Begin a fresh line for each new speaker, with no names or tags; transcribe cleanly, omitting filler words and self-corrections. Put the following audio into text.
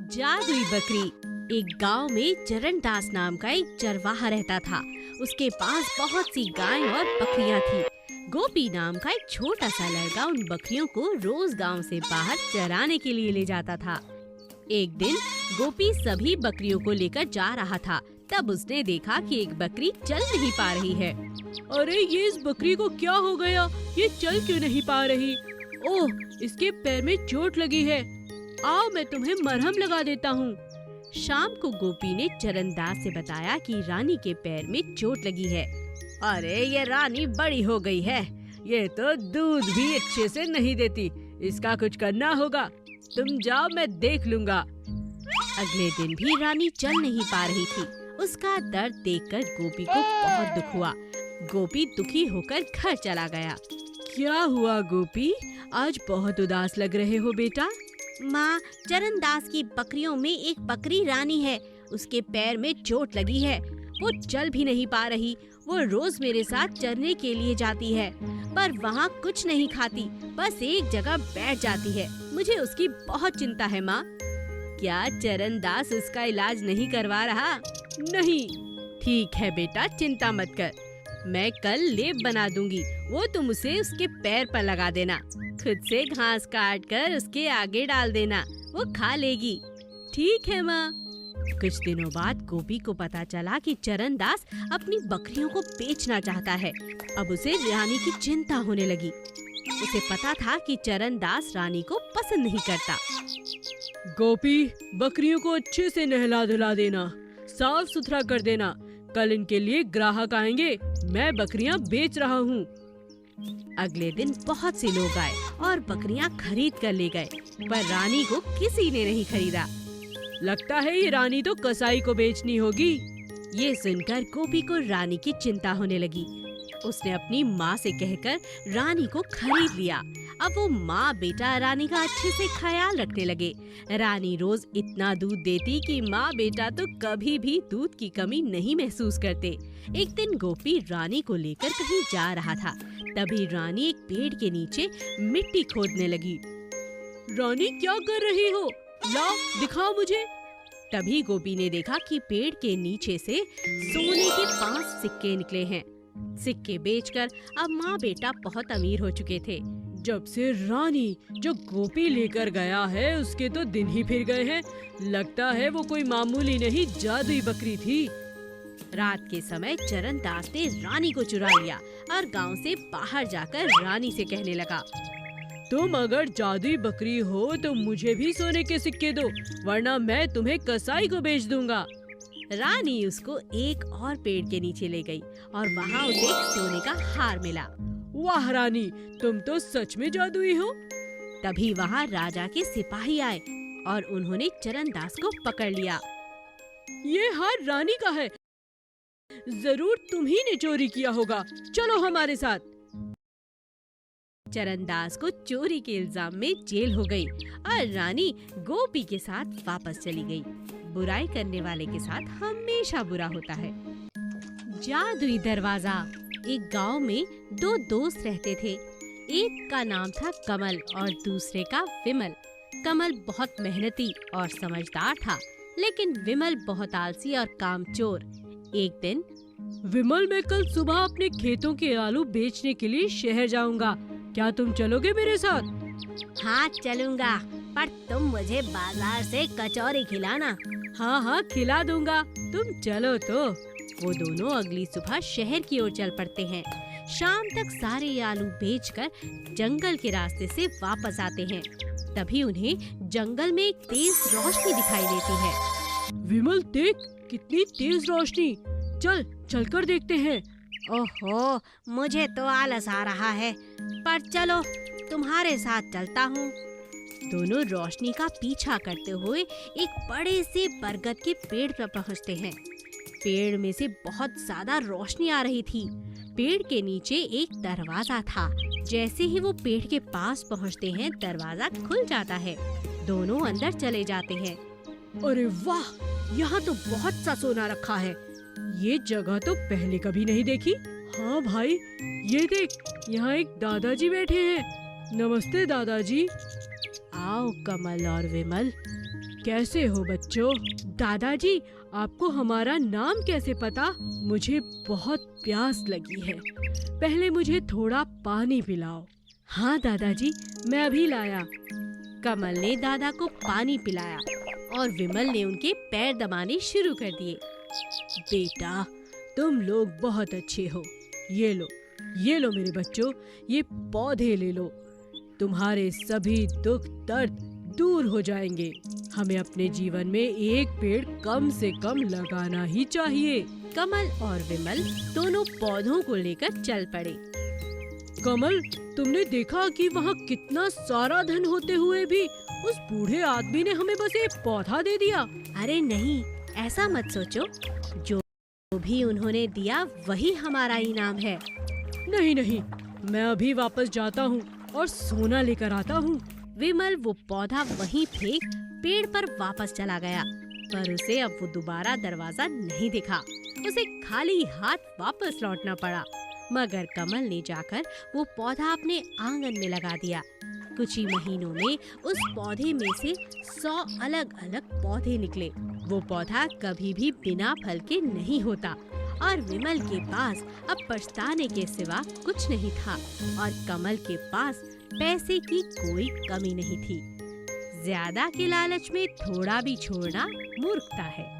जादुई बकरी। एक गांव में चरणदास नाम का एक चरवाहा रहता था। उसके पास बहुत सी गाय और बकरियां थी। गोपी नाम का एक छोटा सा लड़का उन बकरियों को रोज गांव से बाहर चराने के लिए ले जाता था। एक दिन गोपी सभी बकरियों को लेकर जा रहा था। तब उसने देखा कि एक बकरी चल नहीं पा रही है। अरे ये इस बकरी को क्या हो गया? ये चल क्यों नहीं पा रही? ओह, इसके पैर में चोट लगी है। आओ मैं तुम्हें मरहम लगा देता हूँ। शाम को गोपी ने चरणदास से बताया कि रानी के पैर में चोट लगी है। अरे ये रानी बड़ी हो गई है, ये तो दूध भी अच्छे से नहीं देती। इसका कुछ करना होगा। तुम जाओ, मैं देख लूँगा। अगले दिन भी रानी चल नहीं पा रही थी। उसका दर्द देखकर गोपी को बहुत दुख हुआ। गोपी दुखी होकर घर चला गया। क्या हुआ गोपी? आज बहुत उदास लग रहे हो बेटा। माँ, चरणदास की बकरियों में एक बकरी रानी है। उसके पैर में चोट लगी है। वो चल भी नहीं पा रही। वो रोज मेरे साथ चरने के लिए जाती है, पर वहाँ कुछ नहीं खाती, बस एक जगह बैठ जाती है। मुझे उसकी बहुत चिंता है माँ। क्या चरणदास उसका इलाज नहीं करवा रहा? नहीं। ठीक है बेटा, चिंता मत कर। मैं कल लेप बना दूंगी। वो तुम उसे उसके पैर पर लगा देना। खुद से घास काट कर उसके आगे डाल देना, वो खा लेगी। ठीक है माँ। कुछ दिनों बाद गोपी को पता चला कि चरणदास अपनी बकरियों को बेचना चाहता है। अब उसे रानी की चिंता होने लगी। उसे पता था कि चरणदास रानी को पसंद नहीं करता। गोपी, बकरियों को अच्छे से नहला धुला देना, साफ सुथरा कर देना। कल इनके लिए ग्राहक आएंगे। मैं बकरियां बेच रहा हूँ। अगले दिन बहुत से लोग आए और बकरियां खरीद कर ले गए, पर रानी को किसी ने नहीं खरीदा। लगता है ये रानी तो कसाई को बेचनी होगी। ये सुनकर गोपी को रानी की चिंता होने लगी। उसने अपनी माँ से कहकर रानी को खरीद लिया। अब वो माँ बेटा रानी का अच्छे से ख्याल रखने लगे। रानी रोज इतना दूध देती कि माँ बेटा तो कभी भी दूध की कमी नहीं महसूस करते। एक दिन गोपी रानी को लेकर कहीं जा रहा था। तभी रानी एक पेड़ के नीचे मिट्टी खोदने लगी। रानी, क्या कर रही हो? लाओ, दिखाओ मुझे। तभी गोपी ने देखा कि पेड़ के नीचे से सोने के 5 सिक्के निकले हैं। सिक्के बेचकर अब माँ बेटा बहुत अमीर हो चुके थे। जब से रानी जो गोपी लेकर गया है उसके तो दिन ही फिर गए हैं। लगता है वो कोई मामूली नहीं जादुई बकरी थी। रात के समय चरणदास ने रानी को चुरा लिया और गांव से बाहर जाकर रानी से कहने लगा, तुम अगर जादुई बकरी हो तो मुझे भी सोने के सिक्के दो, वरना मैं तुम्हें कसाई को बेच दूंगा। रानी उसको एक और पेड़ के नीचे ले गई और वहाँ उसे एक सोने का हार मिला। वाह रानी, तुम तो सच में जादुई हो। तभी वहाँ राजा के सिपाही आए और उन्होंने चरणदास को पकड़ लिया। ये हार रानी का है, जरूर तुम ही ने चोरी किया होगा। चलो हमारे साथ। चरणदास को चोरी के इल्जाम में जेल हो गई और रानी गोपी के साथ वापस चली गई। बुराई करने वाले के साथ हमेशा बुरा होता है। जादुई दरवाजा। एक गांव में 2 दोस्त रहते थे। एक का नाम था कमल और दूसरे का विमल। कमल बहुत मेहनती और समझदार था, लेकिन विमल बहुत आलसी और कामचोर। एक दिन, विमल, मैं कल सुबह अपने खेतों के आलू बेचने के लिए शहर जाऊंगा। क्या तुम चलोगे मेरे साथ? हाँ चलूंगा, पर तुम मुझे बाजार से कचौरी खिलाना। हाँ हाँ, खिला दूंगा, तुम चलो तो। वो दोनों अगली सुबह शहर की ओर चल पड़ते हैं। शाम तक सारे आलू बेचकर जंगल के रास्ते से वापस आते हैं। तभी उन्हें जंगल में एक तेज रोशनी दिखाई देती है। विमल, देख कितनी तेज रोशनी। चलकर देखते हैं। ओहो, मुझे तो आलस आ रहा है, पर चलो तुम्हारे साथ चलता हूँ। दोनों रोशनी का पीछा करते हुए एक बड़े से बरगद के पेड़ पर पहुँचते हैं। पेड़ में से बहुत ज्यादा रोशनी आ रही थी। पेड़ के नीचे एक दरवाजा था। जैसे ही वो पेड़ के पास पहुँचते हैं, दरवाजा खुल जाता है। दोनों अंदर चले जाते हैं। अरे वाह, यहाँ तो बहुत सा सोना रखा है। ये जगह तो पहले कभी नहीं देखी। हाँ भाई, ये देख, यहाँ एक दादाजी बैठे हैं। नमस्ते दादाजी। आओ कमल और विमल,
कैसे हो बच्चों? दादाजी, आपको हमारा नाम कैसे पता? मुझे बहुत प्यास लगी है, पहले मुझे थोड़ा पानी पिलाओ। हाँ दादाजी, मैं अभी लाया।
कमल ने दादा को पानी पिलाया और विमल ने उनके पैर दबाने शुरू कर दिए।
बेटा, तुम लोग बहुत अच्छे हो। ये लो मेरे बच्चों, ये पौधे ले लो। तुम्हारे सभी दुख दर्द दूर हो जाएंगे। हमें अपने जीवन में एक पेड़ कम से कम लगाना ही चाहिए।
कमल और विमल दोनों पौधों को लेकर चल पड़े।
कमल, तुमने देखा कि वहाँ कितना सारा धन होते हुए भी उस बूढ़े आदमी ने हमें बस एक पौधा दे दिया।
अरे नहीं, ऐसा मत सोचो। जो भी उन्होंने दिया वही हमारा इनाम है।
नहीं, मैं अभी वापस जाता हूँ और सोना लेकर आता हूँ।
विमल वो पौधा वहीं फेंक पेड़ पर वापस चला गया, पर उसे अब वो दोबारा दरवाजा नहीं दिखा। उसे खाली हाथ वापस लौटना पड़ा। मगर कमल ने जाकर वो पौधा अपने आंगन में लगा दिया। कुछ ही महीनों में उस पौधे में से 100 अलग-अलग पौधे निकले। वो पौधा कभी भी बिना फल के नहीं होता और विमल के पास अब पछताने के सिवा कुछ नहीं था और कमल के पास पैसे की कोई कमी नहीं थी। ज्यादा के लालच में थोड़ा भी छोड़ना मूर्खता है।